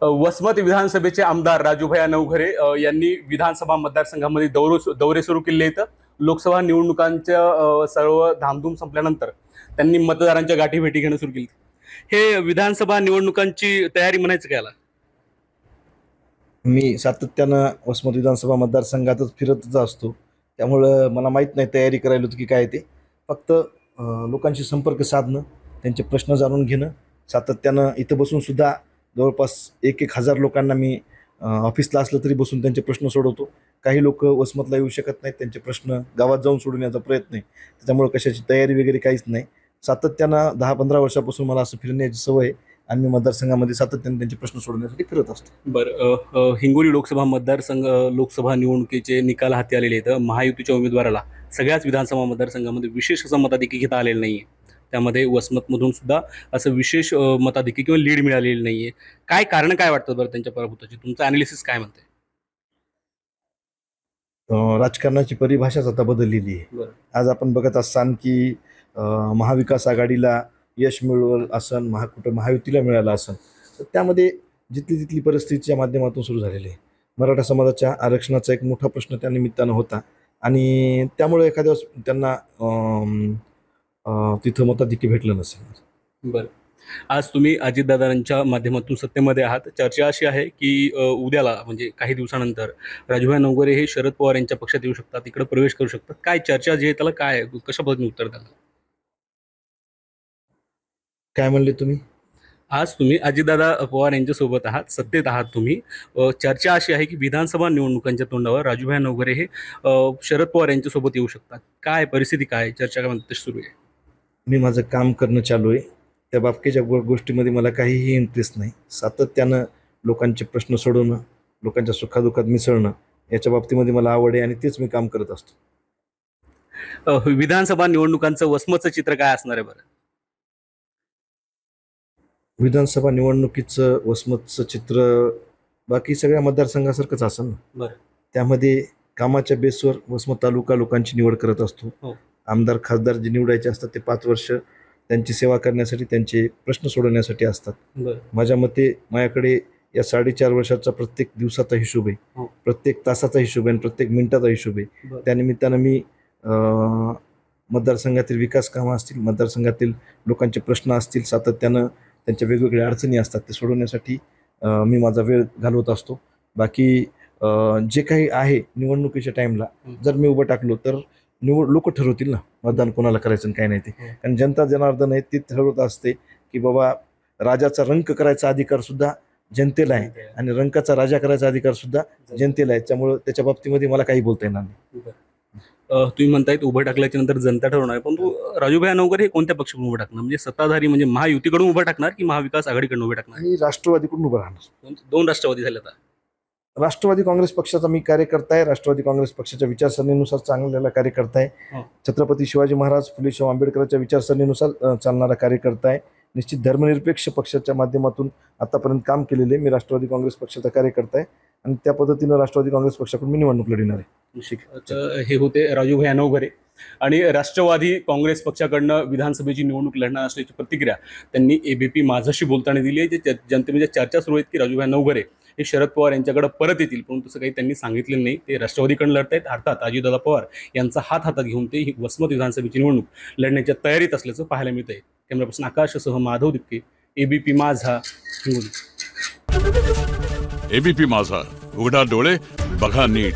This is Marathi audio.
वसमत विधानसभेचे आमदार राजूभाई नवघरे यांनी विधानसभा मतदारसंघामध्ये दौरे सुरू केले आहेत। लोकसभा निवडणुकांच्या सर्व धामधूम संपल्यानंतर त्यांनी मतदारांच्या गाठीभेटी घेणं सुरू केली। हे विधानसभा निवडणुकांची तयारी म्हणायचं काय याला? मी सातत्यानं वसमत विधानसभा मतदारसंघातच फिरतच असतो, त्यामुळं मला माहीत नाही तयारी करायला होती की काय ते। फक्त लोकांशी संपर्क साधणं, त्यांचे प्रश्न जाणून घेणं, सातत्यानं इथं बसून सुद्धा जवळपास 1,000 लोकांना मी ऑफिसला असलं तरी बसून त्यांचे प्रश्न सोडवतो। काही लोक वसमतला येऊ शकत नाहीत, त्यांचे प्रश्न गावात जाऊन सोडवण्याचा प्रयत्न आहे, त्याच्यामुळे कशाची तयारी वगैरे काहीच नाही। सातत्यानं 10-15 वर्षापासून मला असं फिरण्याची सवय आहे आणि मी मतदारसंघामध्ये सातत्याने त्यांचे प्रश्न सोडवण्यासाठी फिरत असतो। बरं, हिंगोली लोकसभा मतदारसंघ लोकसभा निवडणुकीचे निकाल हाती आलेले आहेत। महायुतीच्या उमेदवाराला सगळ्याच विधानसभा मतदारसंघामध्ये विशेष असं मताधिक्य घेता आलेलं नाहीये, त्यामध्ये वसमतमधून सुद्धा असं विशेष मताधिक्य किंवा लीड मिळालेली नाहीये। काय कारण काय वाटतं बरं त्यांच्या पराभूताची? तुमचं ॲनालिसिस काय म्हणते? राजकारणाची परिभाषाच आता बदललेली आहे। आज आपण बघत असाल की महाविकास आघाडीला यश मिळवलं असन, महायुतीला मिळालं असन, तर त्यामध्ये जिथली परिस्थितीच्या माध्यमातून सुरू झालेली आहे। मराठा समाजाच्या आरक्षणाचा एक मोठा प्रश्न त्या निमित्तानं होता आणि त्यामुळे एखाद्या वेळेस त्यांना तिथं मताधिक्य भेटलं नसेल। बरं, आज तुम्ही अजितदादांच्या माध्यमातून सत्तेमध्ये आहात। चर्चा अशी आहे की उद्याला म्हणजे काही दिवसानंतर राजूभाई नवघरे हे शरद पवार यांच्या पक्षात येऊ शकतात, इकडे प्रवेश करू शकतात। काय चर्चा जी आहे त्याला काय कशा पद्धतीने उत्तर द्याल? काय म्हणले तुम्ही? आज तुम्ही अजितदादा पवार यांच्या सोबत आहात, सत्तेत आहात तुम्ही। चर्चा अशी आहे की विधानसभा निवडणुकांच्या तोंडावर राजूभाई नवघरे हे शरद पवार यांच्या सोबत येऊ शकतात। काय परिस्थिती, काय चर्चा काय म्हणते सुरू आहे? मी माझं काम करणं चालू आहे, त्या बाबतीच्या गोष्टीमध्ये मला काहीही इंटरेस्ट नाही। सातत्यानं लोकांचे प्रश्न सोडवणं, लोकांच्या सुखादुखात मिसळणं याच्या बाबतीमध्ये मला आवड आहे आणि तेच मी काम करत असतो। विधानसभा निवडणुकांचं वसमतचं चित्र काय असणार आहे बरं? विधानसभा निवडणुकीचं वसमतचं चित्र बाकी सगळ्या मतदारसंघासारखंच असेल ना। बरं, त्यामध्ये कामाच्या बेसवर वसमत तालुका लोकांची निवड करत असतो। आमदार खासदार जे निवडायचे असतात ते 5 वर्ष त्यांची सेवा करण्यासाठी, त्यांचे प्रश्न सोडवण्यासाठी असतात। माझ्या मते माझ्याकडे या 4.5 वर्षाचा प्रत्येक दिवसाचा हिशोब आहे, प्रत्येक तासाचा हिशोब आहे आणि प्रत्येक मिनिटाचा हिशोब आहे। त्यानिमित्तानं मी मतदारसंघातील विकास कामं असतील, मतदारसंघातील लोकांचे प्रश्न असतील, सातत्यानं त्यांच्या वेगवेगळ्या अडचणी असतात ते सोडवण्यासाठी मी माझा वेळ घालवत असतो। बाकी जे काही आहे निवडणुकीच्या टाईमला जर मी उभं टाकलो तर लोक ठरवतील ना मतदान कोणाला करायचं आणि काय नाही ते। कारण जनता जनार्दन आहे ती ठरवत असते की बाबा राजाचा रंक करायचा अधिकार सुद्धा जनतेला आहे आणि रंकाचा राजा करायचा अधिकार सुद्धा जनतेला आहे, त्यामुळे त्याच्या बाबतीमध्ये मला काही बोलता येणार नाही। तुम्ही म्हणतायत उभं टाकल्याच्या नंतर जनता ठरवणार, परंतु राजूभाई नवघरे हे कोणत्या पक्षाकडून उभं टाकणार? म्हणजे सत्ताधारी म्हणजे महायुतीकडून उभं टाकणार की महाविकास आघाडीकडून उभं टाकणार? मी राष्ट्रवादीकडून उभं राहणार। 2 राष्ट्रवादी झाले आता। राष्ट्रवादी काँग्रेस पक्षाचा मी कार्यकर्ता आहे, राष्ट्रवादी काँग्रेस पक्षाच्या विचारसरणीनुसार चांगलेला कार्यकर्ता आहे। छत्रपती शिवाजी महाराज, फुले शाहू आंबेडकरांच्या विचारसरणीनुसार चालणारा कार्यकर्ता आहे। निश्चित धर्मनिरपेक्ष पक्षाच्या माध्यमातून आतापर्यंत काम केलेले मी राष्ट्रवादी काँग्रेस पक्षाचा कार्यकर्ता आहे आणि त्या पद्धतीनं राष्ट्रवादी काँग्रेस पक्षाकडून मी निवडणूक लढवणार आहे। हे होते राजूभाई नवघरे आणि राष्ट्रवादी काँग्रेस पक्षाकडनं विधानसभेची निवडणूक लढणार असल्याची प्रतिक्रिया त्यांनी ABP माझाशी बोलताना दिली आहे। जे जनतेमध्ये चर्चा सुरू आहेत की राजूभाई नवघरे हे शरद पवार यांच्याकडे परत येतील, परंतु तसं काही त्यांनी सांगितलेलं नाही। ते राष्ट्रवादीकडून लढत आहेत, अर्थात अजितदादा पवार यांचा हातात घेऊन ते ही वसमत विधानसभेची निवडणूक लढण्याच्या तयारीत असल्याचं पाहायला मिळतंय। कॅमेरापर्सन आकाशसह माधव दिपके, ABP माझा, हिंगोली। ABP माझा, उघडा डोळे बघा नीट।